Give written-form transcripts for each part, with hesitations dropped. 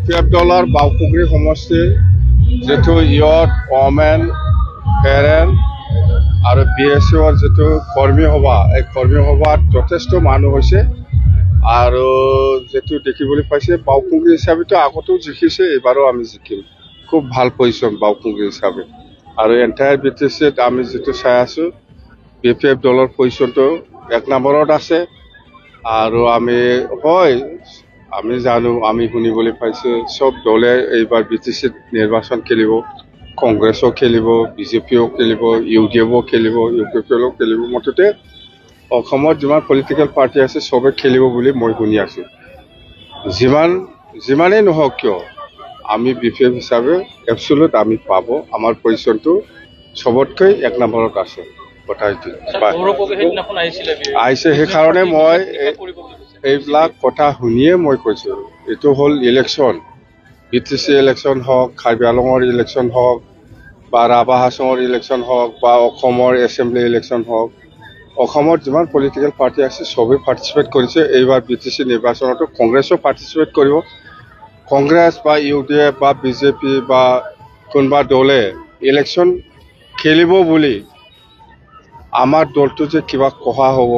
$12 বাউপুখুৰী সমষ্টিৰ যেটো ইয়ত ওমেন পেৰেণ্ট আৰু BSCৰ যেটো কৰ্মী সভা এই কৰ্মী সভাত যথেষ্ট মানুহ হৈছে আৰু যেটো দেখিবলৈ পাইছে বাউপুখুৰী হিচাপেতো আগতেও জিকিছে এবাৰো আমি জিকিম খুব ভাল পজিশন বাউপুখুৰী হিচাপে আৰু এন্টায়াৰ BTCত আমি যেটো চাই আছো BPF দলৰ পজিশনটো 1 নম্বৰত আছে আৰু আমি জানো আমি শুনিবলৈ পাইছো সব দলে এইবাৰ BTCত নিৰ্বাচন খেলিব কংগ্ৰেছও খেলিব BJPও খেলিব UDFও খেলিব UPPও খেলিব মততে অসমত যিমান পলিটিক্যাল পাৰ্টি আছে সবে খেলিব বুলি মই শুনি আছো যিমানেই নহওক কিয় আমি BPF হিচাপে এবসলিউট আমি পাব আমাৰ পজিশনটো সবতকৈ 1 নম্বৰত আছে কথাইটো আইছে সেই কাৰণে মই এইবিলাক কথা শুনিয়ে মই কৈছো এটো হল ইলেকশন BTC ইলেকশন হওক কাৰ্বি আংলঙৰ ইলেকশন হওক বা ৰাভা হাছঙৰ ইলেকশন হওক বা অসমৰ এছেম্বলি ইলেকশন হওক অসমত যিমান পলিটিক্যাল পাৰ্টি আছে সবে পাৰ্টিসিপেট কৰিছে এইবাৰ BTC নিৰ্বাচনতো কংগ্ৰেছও পাৰ্টিসিপেট কৰিব কংগ্ৰেছ বা UDF বা BJP বা কোনবা দলে ইলেকশন খেলিব বুলি আমাৰ দলটো যে কিবা কোহা হ'ব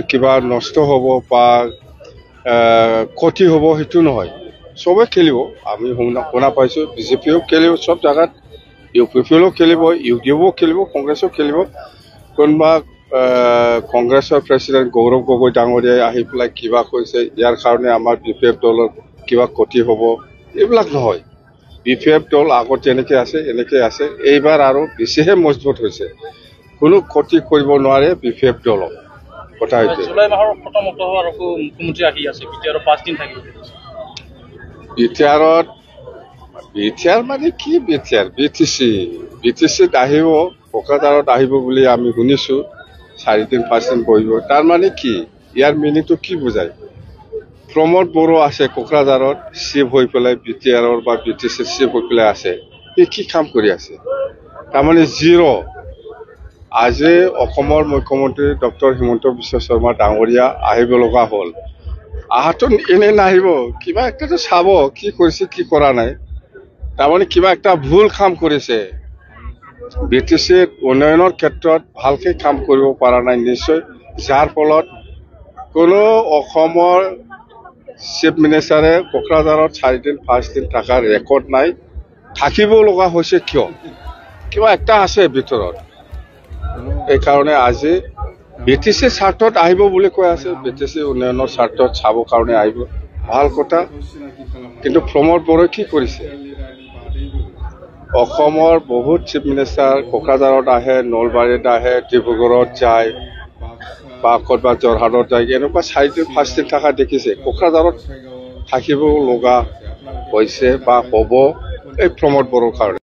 কিবা নষ্ট হ'ব বা ক্ষতি হ'ব হেতু নহয় সবে খেলিব আমি শুনা পাইছো BJPও খেলিব সব জায়গাত UPPও খেলিব UDFও খেলিব কংগ্ৰেছও খেলিব কোনবা কংগ্ৰেছৰ প্ৰেসিডেন্ট গৌৰৱ গগৈ ডাঙৰীয়াই আহি পেলাই কিবা কৈছে ইয়াৰ কাৰণে আমাৰ BPF দলৰ কিবা ক্ষতি হ'ব এইবিলাক নহয় BPF দল আগত যেনেকৈ আছে এনেকৈ আছে এইবাৰ আৰু বেছিহে মজবুত হৈছে কোনো ক্ষতি কৰিব নোৱাৰে BPF দলক কথা হৈছে জুলাই মাহৰ প্ৰথমত আৰু মুখ্যমন্ত্ৰী আহি আছে বিটিআৰ 5 দিন থাকিব বিটিআৰ মানে কি বিটিআৰ BTCত আহিব কোকৰাঝাৰত আহিব বুলি আমি শুনিছো 4 দিন 5 দিন বহিব তাৰ মানে কি ইয়াৰ মিনিংটো কি বুজায় প্ৰমোদ বড়ো আছে কোকৰাঝাৰত চিফ হৈ পেলাই বিটিআৰৰ বা BTC চিফ হৈ পেলাই আছে কি কাম কৰি আছে তাৰমানে জিৰো আজি অসমৰ মুখ্যমন্ত্ৰী ডক্টৰ হিমন্ত বিশ্ব শৰ্মা ডাঙৰীয়া আহিব লগা হ'ল আহাতো এনে নাহিব কিবা একটা চাব কি কৰিছে কি কৰা নাই তাৰমানে কিবা একটা ভুল কাম কৰিছে BTC উন্নয়নৰ ক্ষেত্ৰত ভালকৈ কাম কৰিব পৰা নাই নিশ্চয় যাৰ ফলত কোনো অসমৰ চিফ মিনিষ্টাৰে কোকৰাঝাৰত 4 দিন 5 দিন থাকাৰ ৰেকৰ্ড নাই থাকিব লগা হৈছে কিয় কিবা একটা আছে ভিতৰত এই কাৰণে আজি BTC স্বাৰ্থত আহিব বুলি কৈ আছে BTC উন্নয়নৰ স্বাৰ্থত চাব কাৰণে আহিব ভাল কথা কিন্তু প্ৰমোদ বড়োই কি কৰিছে অসমৰ বহুত চিফ মিনিষ্টাৰ কোকৰাঝাৰত আহে নলবাৰীত আহে ডিব্ৰুগড়ত যায় বা ক'ৰবা যোৰহাটত যায় এনেকুৱা 4 দিন 5 দিন থকা দেখিছে কোকৰাঝাৰত থাকিব লগা হৈছে বা হ'ব এই প্ৰমোদ বড়োৰ কাৰণে